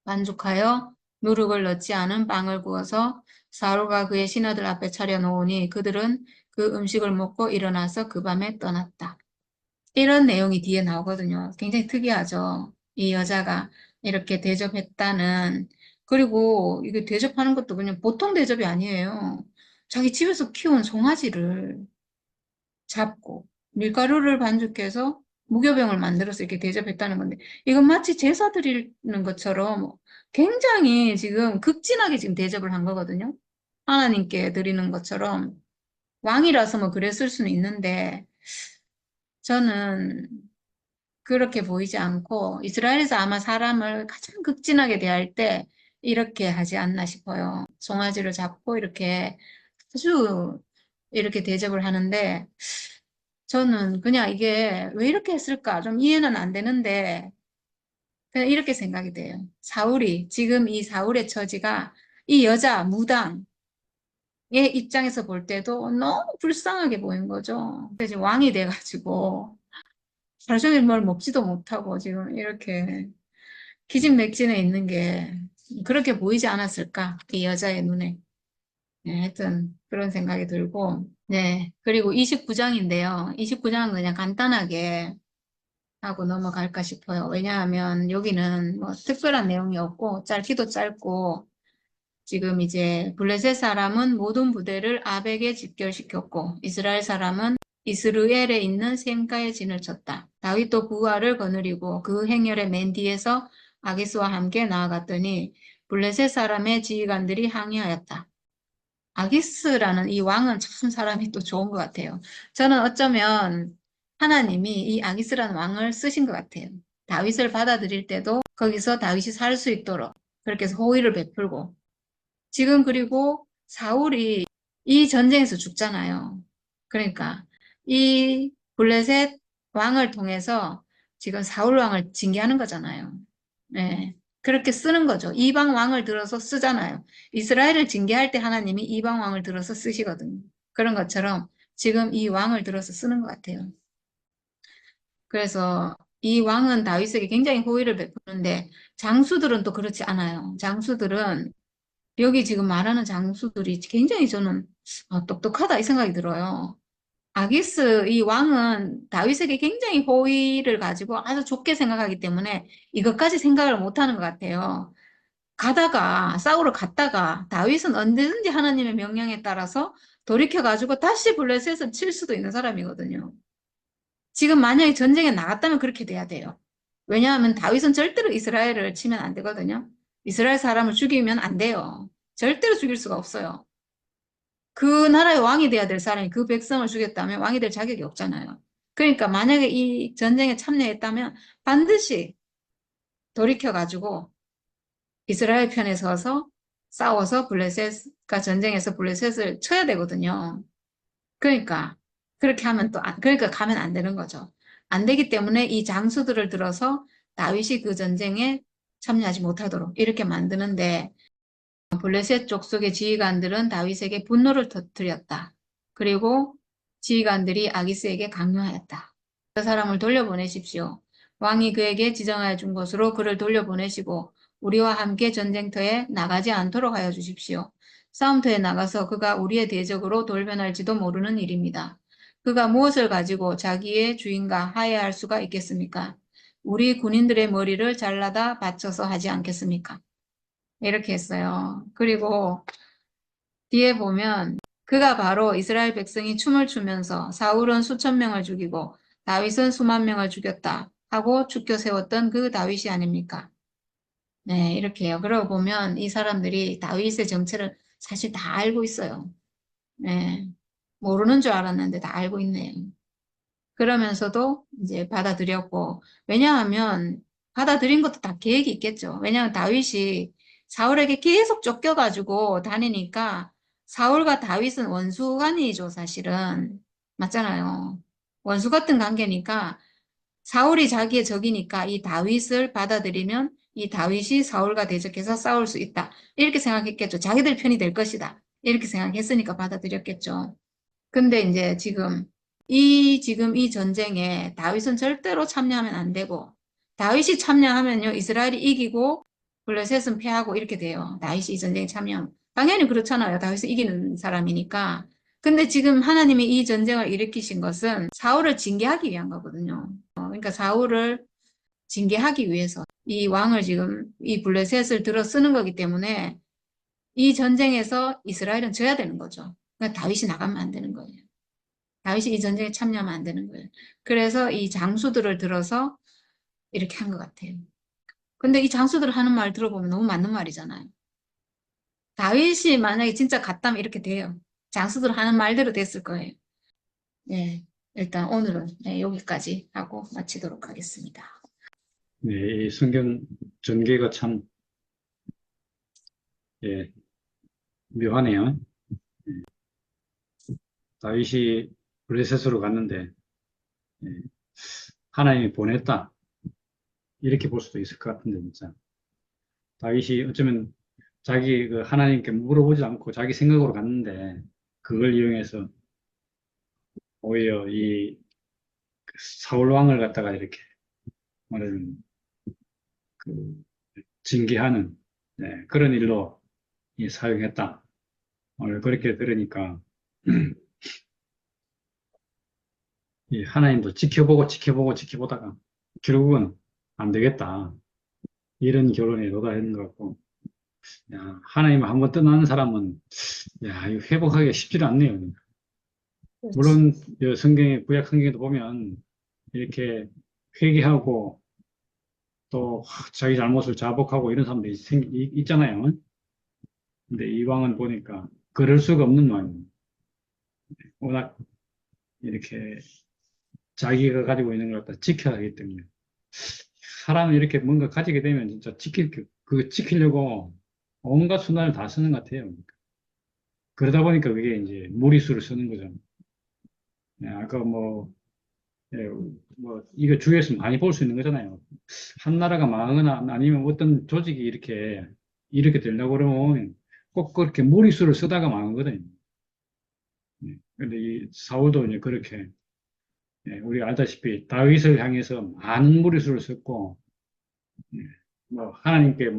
반죽하여 누룩을 넣지 않은 빵을 구워서 사울과 그의 신하들 앞에 차려놓으니 그들은 그 음식을 먹고 일어나서 그 밤에 떠났다. 이런 내용이 뒤에 나오거든요. 굉장히 특이하죠. 이 여자가 이렇게 대접했다는, 그리고 이게 대접하는 것도 그냥 보통 대접이 아니에요. 자기 집에서 키운 송아지를 잡고 밀가루를 반죽해서 무교병을 만들어서 이렇게 대접했다는 건데, 이건 마치 제사 드리는 것처럼 굉장히 지금 극진하게 지금 대접을 한 거거든요. 하나님께 드리는 것처럼. 왕이라서 뭐 그랬을 수는 있는데, 저는 그렇게 보이지 않고 이스라엘에서 아마 사람을 가장 극진하게 대할 때 이렇게 하지 않나 싶어요. 송아지를 잡고 이렇게 아주 이렇게 대접을 하는데 저는 그냥 이게 왜 이렇게 했을까 좀 이해는 안 되는데 그냥 이렇게 생각이 돼요. 사울이 지금 이 사울의 처지가 이 여자 무당의 입장에서 볼 때도 너무 불쌍하게 보인 거죠. 그래서 왕이 돼가지고 하루 종일 뭘 먹지도 못하고 지금 이렇게 기진맥진해 있는 게 그렇게 보이지 않았을까? 이 여자의 눈에. 네, 하여튼 그런 생각이 들고. 네. 그리고 29장인데요. 29장은 그냥 간단하게 하고 넘어갈까 싶어요. 왜냐하면 여기는 뭐 특별한 내용이 없고 짧기도 짧고 지금 이제 블레셋 사람은 모든 부대를 아벡에 집결시켰고 이스라엘 사람은 이스르엘에 있는 셈가에 진을 쳤다. 다윗도 부하를 거느리고 그 행렬의 맨 뒤에서 아기스와 함께 나아갔더니 블레셋 사람의 지휘관들이 항의하였다. 아기스라는 이 왕은 참 사람이 또 좋은 것 같아요. 저는 어쩌면 하나님이 이 아기스라는 왕을 쓰신 것 같아요. 다윗을 받아들일 때도 거기서 다윗이 살 수 있도록 그렇게 해서 호의를 베풀고 지금 그리고 사울이 이 전쟁에서 죽잖아요. 그러니까 이 블레셋 왕을 통해서 지금 사울 왕을 징계하는 거잖아요. 네. 그렇게 쓰는 거죠. 이방 왕을 들어서 쓰잖아요. 이스라엘을 징계할 때 하나님이 이방 왕을 들어서 쓰시거든요. 그런 것처럼 지금 이 왕을 들어서 쓰는 것 같아요. 그래서 이 왕은 다윗에게 굉장히 호의를 베푸는데 장수들은 또 그렇지 않아요. 장수들은 여기 지금 말하는 장수들이 굉장히 저는 똑똑하다 이 생각이 들어요. 아기스 이 왕은 다윗에게 굉장히 호의를 가지고 아주 좋게 생각하기 때문에 이것까지 생각을 못하는 것 같아요. 가다가 싸우러 갔다가 다윗은 언제든지 하나님의 명령에 따라서 돌이켜가지고 다시 블레셋을 칠 수도 있는 사람이거든요. 지금 만약에 전쟁에 나갔다면 그렇게 돼야 돼요. 왜냐하면 다윗은 절대로 이스라엘을 치면 안 되거든요. 이스라엘 사람을 죽이면 안 돼요. 절대로 죽일 수가 없어요. 그 나라의 왕이 돼야 될 사람이 그 백성을 죽였다면 왕이 될 자격이 없잖아요. 그러니까 만약에 이 전쟁에 참여했다면 반드시 돌이켜가지고 이스라엘 편에 서서 싸워서 블레셋과 전쟁에서 블레셋을 쳐야 되거든요. 그러니까 그렇게 하면 또 그러니까 가면 안 되는 거죠. 안 되기 때문에 이 장수들을 들어서 다윗이 그 전쟁에 참여하지 못하도록 이렇게 만드는데 블레셋 족속의 지휘관들은 다윗에게 분노를 터뜨렸다. 그리고 지휘관들이 아기스에게 강요하였다. 그 사람을 돌려보내십시오. 왕이 그에게 지정하여 준 곳으로 그를 돌려보내시고 우리와 함께 전쟁터에 나가지 않도록 하여 주십시오. 싸움터에 나가서 그가 우리의 대적으로 돌변할지도 모르는 일입니다. 그가 무엇을 가지고 자기의 주인과 하야할 수가 있겠습니까? 우리 군인들의 머리를 잘라다 바쳐서 하지 않겠습니까? 이렇게 했어요. 그리고 뒤에 보면 그가 바로 이스라엘 백성이 춤을 추면서 사울은 수천 명을 죽이고 다윗은 수만 명을 죽였다 하고 죽여 세웠던 그 다윗이 아닙니까? 네, 이렇게 해요. 그러고 보면 이 사람들이 다윗의 정체를 사실 다 알고 있어요. 네, 모르는 줄 알았는데 다 알고 있네요. 그러면서도 이제 받아들였고, 왜냐하면 받아들인 것도 다 계획이 있겠죠. 왜냐하면 다윗이 사울에게 계속 쫓겨가지고 다니니까 사울과 다윗은 원수간이죠, 사실은. 맞잖아요. 원수 같은 관계니까 사울이 자기의 적이니까 이 다윗을 받아들이면 이 다윗이 사울과 대적해서 싸울 수 있다. 이렇게 생각했겠죠. 자기들 편이 될 것이다. 이렇게 생각했으니까 받아들였겠죠. 근데 이제 지금 이 전쟁에 다윗은 절대로 참여하면 안 되고, 다윗이 참여하면요, 이스라엘이 이기고, 블레셋은 패하고 이렇게 돼요. 다윗이 이 전쟁에 참여하면. 당연히 그렇잖아요. 다윗은 이기는 사람이니까. 근데 지금 하나님이 이 전쟁을 일으키신 것은 사울을 징계하기 위한 거거든요. 그러니까 사울을 징계하기 위해서 이 왕을 지금 이 블레셋을 들어 쓰는 거기 때문에 이 전쟁에서 이스라엘은 져야 되는 거죠. 그러니까 다윗이 나가면 안 되는 거예요. 다윗이 이 전쟁에 참여하면 안 되는 거예요. 그래서 이 장수들을 들어서 이렇게 한 것 같아요. 근데 이 장수들 하는 말 들어보면 너무 맞는 말이잖아요. 다윗이 만약에 진짜 갔다면 이렇게 돼요. 장수들 하는 말대로 됐을 거예요. 네, 일단 오늘은 네, 여기까지 하고 마치도록 하겠습니다. 네, 이 성경 전개가 참, 예, 묘하네요. 다윗이 블레셋으로 갔는데, 예, 하나님이 보냈다. 이렇게 볼 수도 있을 것 같은데, 진짜. 다윗이 어쩌면 자기 그 하나님께 물어보지 않고 자기 생각으로 갔는데, 그걸 이용해서 오히려 이 사울 왕을 갖다가 이렇게 말하자면 그 징계하는, 네, 그런 일로 사용했다. 오늘 그렇게 들으니까, 이 하나님도 지켜보다가 결국은 안 되겠다. 이런 결론에 도달했는 것 같고, 야, 하나님을 한번 떠나는 사람은, 야, 이거 회복하기가 쉽지 않네요. 그렇지. 물론, 구약 성경에도 보면, 이렇게 회개하고, 또 자기 잘못을 자복하고 이런 사람들이 있잖아요. 근데 이 왕은 보니까, 그럴 수가 없는 왕이에요. 워낙 이렇게 자기가 가지고 있는 걸 갖다 지켜야 하기 때문에. 사람이 이렇게 뭔가 가지게 되면 진짜 그거 지키려고 온갖 수단을 다 쓰는 것 같아요. 그러다 보니까 그게 이제 무리수를 쓰는 거죠. 네, 아까 예, 이거 주위에서 많이 볼 수 있는 거잖아요. 한 나라가 망하거나 아니면 어떤 조직이 이렇게 되려고 그러면 꼭 그렇게 무리수를 쓰다가 망하거든요. 네, 근데 이 사울도 이제 그렇게, 우리 알다시피 다윗을 향해서 많은 무리수를 썼고, 네, 하나님께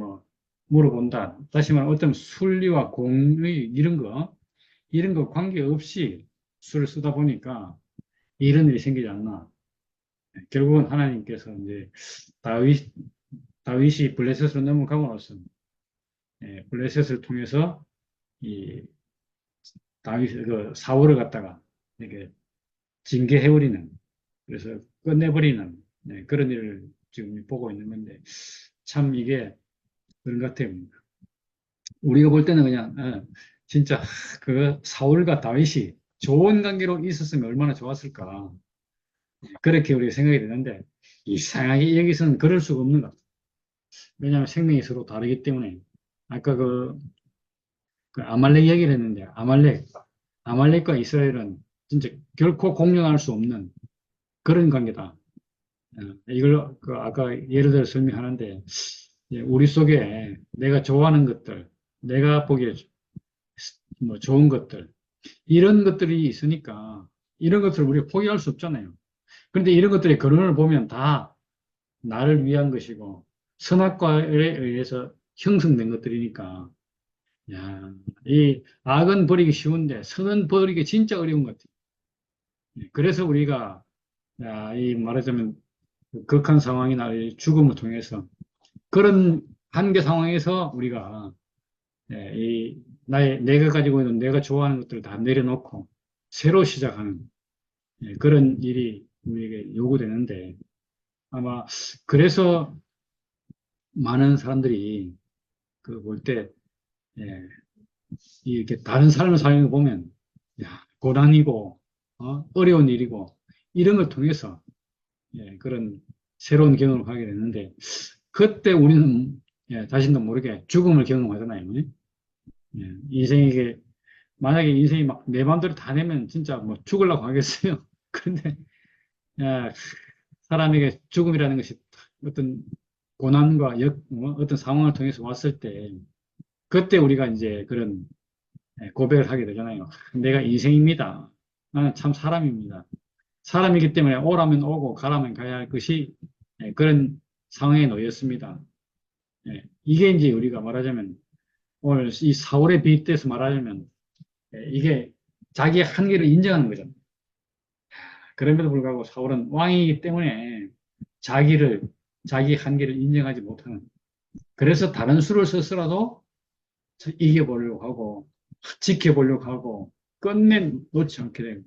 물어본다. 다시 말하면 어떤 순리와 공의 이런 거 관계없이 수를 쓰다 보니까 이런 일이 생기지 않나. 결국은 하나님께서 이제 다윗, 다윗이 블레셋으로 넘어가고 나서, 블레셋을 통해서 이 사울을 갖다가 이렇게 징계해버리는, 그래서 끝내버리는, 그런 일을 지금 보고 있는 건데, 참 이게 그런 것 같아요. 우리가 볼 때는 그냥, 진짜 그 사울과 다윗이 좋은 관계로 있었으면 얼마나 좋았을까. 그렇게 우리가 생각이 되는데, 이상하게 여기서는 그럴 수가 없는 것 같아요. 왜냐하면 생명이 서로 다르기 때문에. 아까 그 아말렉 얘기를 했는데, 아말렉과 이스라엘은 진짜 결코 공존할 수 없는 그런 관계다. 이걸 아까 예를 들어 설명하는데 우리 속에 내가 좋아하는 것들, 내가 보기에 뭐 좋은 것들 이런 것들이 있으니까 이런 것들을 우리가 포기할 수 없잖아요. 그런데 이런 것들의 근원을 보면 다 나를 위한 것이고 선악과에 의해서 형성된 것들이니까 야, 이 악은 버리기 쉬운데 선은 버리기 진짜 어려운 것 같아요. 그래서 우리가 이 말하자면 그 극한 상황이나 이 죽음을 통해서 그런 한계 상황에서 우리가 내가 가지고 있는 내가 좋아하는 것들을 다 내려놓고 새로 시작하는 그런 일이 우리에게 요구되는데 아마 그래서 많은 사람들이 그 볼 때 이렇게 다른 삶을 사는 거 보면 고난이고 어려운 일이고 이런 걸 통해서 그런 새로운 경험을 하게 되는데 그때 우리는 자신도 모르게 죽음을 경험하잖아요. 인생에게 만약에 인생이 막 내 마음대로 다 되면 진짜 뭐 죽으려고 하겠어요. 그런데 야, 사람에게 죽음이라는 것이 어떤 고난과 어떤 상황을 통해서 왔을 때 그때 우리가 이제 그런 고백을 하게 되잖아요. 내가 인생입니다. 나는 참 사람입니다. 사람이기 때문에 오라면 오고 가라면 가야 할 것이 그런 상황에 놓였습니다. 이게 이제 우리가 말하자면 오늘 이 사울에 비롯해서 말하자면 이게 자기의 한계를 인정하는 거잖아요. 그럼에도 불구하고 사울은 왕이기 때문에 자기 한계를 인정하지 못하는. 그래서 다른 수를 써서라도 이겨보려고 하고 지켜보려고 하고 끝내 놓지 않게 되고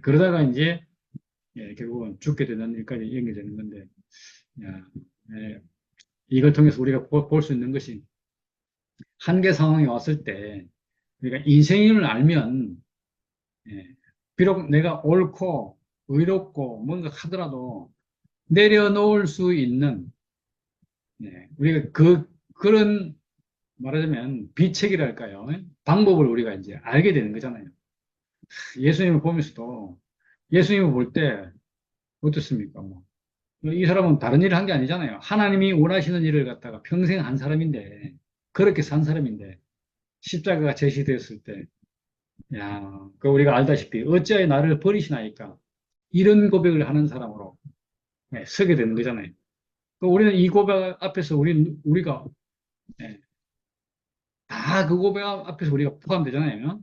그러다가 이제 결국은 죽게 되는 일까지 연결되는 건데 야, 이걸 통해서 우리가 볼 수 있는 것이 한계 상황이 왔을 때 우리가 인생을 알면 예, 비록 내가 옳고 의롭고 뭔가 하더라도 내려놓을 수 있는 우리가 그런 말하자면 비책이랄까요? 방법을 우리가 이제 알게 되는 거잖아요. 예수님을 보면서도 예수님을 볼 때 어떻습니까? 뭐. 이 사람은 다른 일을 한 게 아니잖아요. 하나님이 원하시는 일을 갖다가 평생 한 사람인데 그렇게 산 사람인데 십자가가 제시되었을 때 그 우리가 알다시피 어찌하여 나를 버리시나이까 이런 고백을 하는 사람으로 서게 되는 거잖아요. 우리는 이 고백 앞에서 우리가 다 그 고백 앞에서 우리가 포함되잖아요.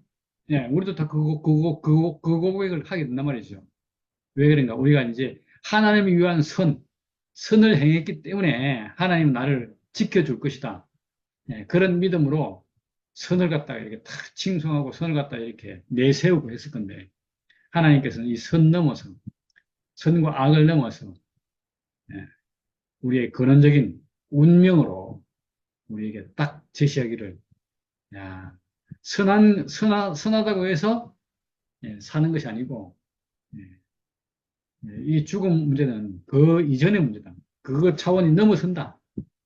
우리도 다 그 고백을 하게 된단 말이죠. 왜 그런가? 우리가 이제 하나님을 위한 선을 행했기 때문에 하나님 나를 지켜줄 것이다. 그런 믿음으로 선을 갖다가 이렇게 탁 칭송하고 선을 갖다가 이렇게 내세우고 했을 건데 하나님께서는 이 선 넘어서 선과 악을 넘어서 우리의 근원적인 운명으로 우리에게 딱 제시하기를 야, 선하다고 해서 사는 것이 아니고 이 죽음 문제는 그 이전의 문제다. 그거 차원이 넘어선다.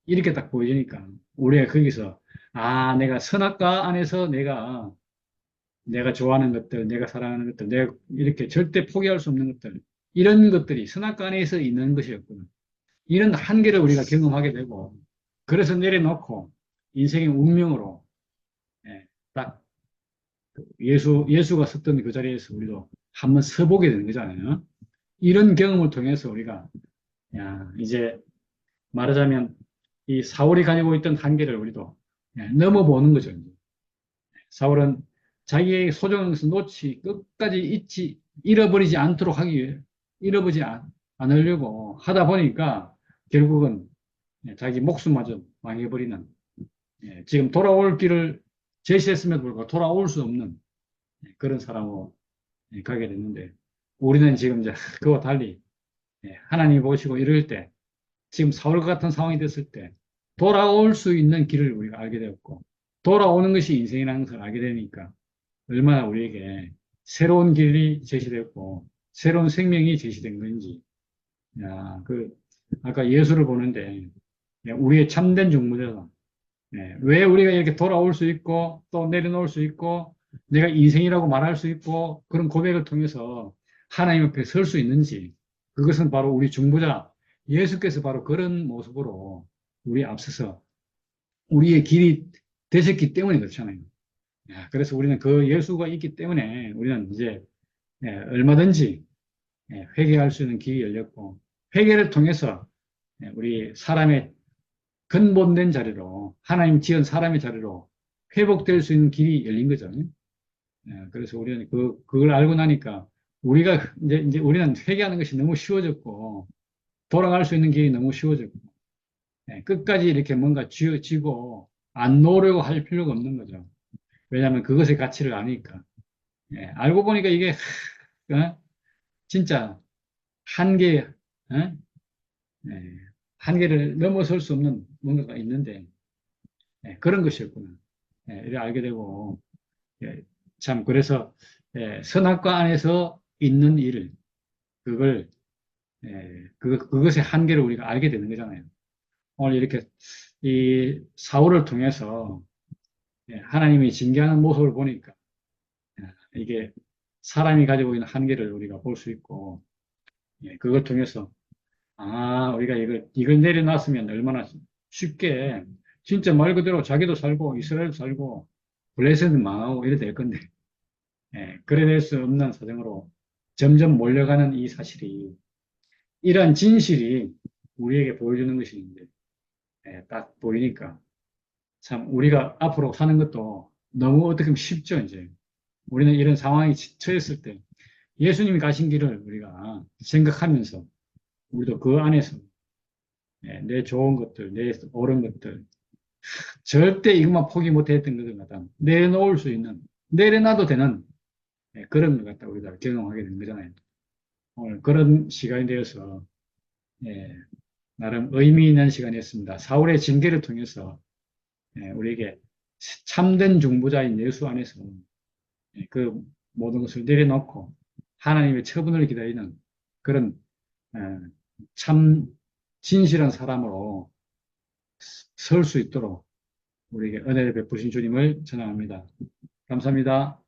이렇게 딱 보여지니까 우리가 거기서 내가 선악과 안에서 내가 좋아하는 것들, 내가 사랑하는 것들, 내가 이렇게 절대 포기할 수 없는 것들 이런 것들이 선악과 안에서 있는 것이었거든. 이런 한계를 우리가 경험하게 되고 그래서 내려놓고 인생의 운명으로 딱 예수가 섰던 그 자리에서 우리도 한번 서보게 되는 거잖아요. 이런 경험을 통해서 우리가 이제 말하자면 이 사울이 가지고 있던 한계를 우리도 넘어보는 거죠. 사울은 자기의 소중한 것을 끝까지 잃어버리지 않도록 하기 위해 잃어버리지 않으려고 하다 보니까 결국은 자기 목숨마저 망해버리는 지금 돌아올 길을 제시했음에도 불구하고 돌아올 수 없는 그런 사람으로 가게 됐는데 우리는 지금 이제 그와 달리 하나님이 보시고 이럴 때 지금 사울 같은 상황이 됐을 때 돌아올 수 있는 길을 우리가 알게 되었고 돌아오는 것이 인생이라는 것을 알게 되니까 얼마나 우리에게 새로운 길이 제시되었고 새로운 생명이 제시된 건지 아까 예수를 보는데 우리의 참된 중보자다. 왜 우리가 이렇게 돌아올 수 있고 또 내려놓을 수 있고 내가 인생이라고 말할 수 있고 그런 고백을 통해서 하나님 앞에 설 수 있는지 그것은 바로 우리 중보자 예수께서 바로 그런 모습으로 우리 앞서서 우리의 길이 되셨기 때문에 그렇잖아요. 그래서 우리는 그 예수가 있기 때문에 우리는 이제 얼마든지 회개할 수 있는 길이 열렸고, 회개를 통해서 우리 사람의 근본된 자리로, 하나님 지은 사람의 자리로 회복될 수 있는 길이 열린 거죠. 그래서 우리는 그걸 알고 나니까 우리가 이제 우리는 회개하는 것이 너무 쉬워졌고, 돌아갈 수 있는 길이 너무 쉬워졌고, 끝까지 이렇게 뭔가 쥐고 안 놓으려고 할 필요가 없는 거죠. 왜냐하면 그것의 가치를 아니까. 알고 보니까 이게 진짜 한계, 한계를 넘어설 수 없는 뭔가가 있는데 그런 것이었구나. 이렇게 알게 되고 참 그래서 선악과 안에서 있는 일, 그걸 그것의 한계를 우리가 알게 되는 거잖아요. 오늘 이렇게 이 사울을 통해서 하나님이 징계하는 모습을 보니까 이게 사람이 가지고 있는 한계를 우리가 볼 수 있고 그걸 통해서 우리가 이걸 내려놨으면 얼마나 쉽게 진짜 말 그대로 자기도 살고 이스라엘도 살고 블레셋은 망하고 이래 될 건데 그래 될 수 없는 사정으로 점점 몰려가는 이 사실이 이러한 진실이 우리에게 보여주는 것이 있는데 딱 보이니까 참 우리가 앞으로 사는 것도 너무 어떻게 보면 쉽죠 이제 우리는 이런 상황에 처했을 때 예수님이 가신 길을 우리가 생각하면서 우리도 그 안에서 내 좋은 것들, 내 옳은 것들 절대 이것만 포기 못했던 것을 갖다 내려놓을 수 있는 내려놔도 되는 그런 것 갖다 우리가 경험하게 된 거잖아요. 오늘 그런 시간이 되어서 나름 의미 있는 시간이었습니다. 사울의 징계를 통해서 우리에게 참된 중보자인 예수 안에서 그 모든 것을 내려놓고 하나님의 처분을 기다리는 그런 어, 참 진실한 사람으로 설 수 있도록 우리에게 은혜를 베푸신 주님을 전합니다. 감사합니다.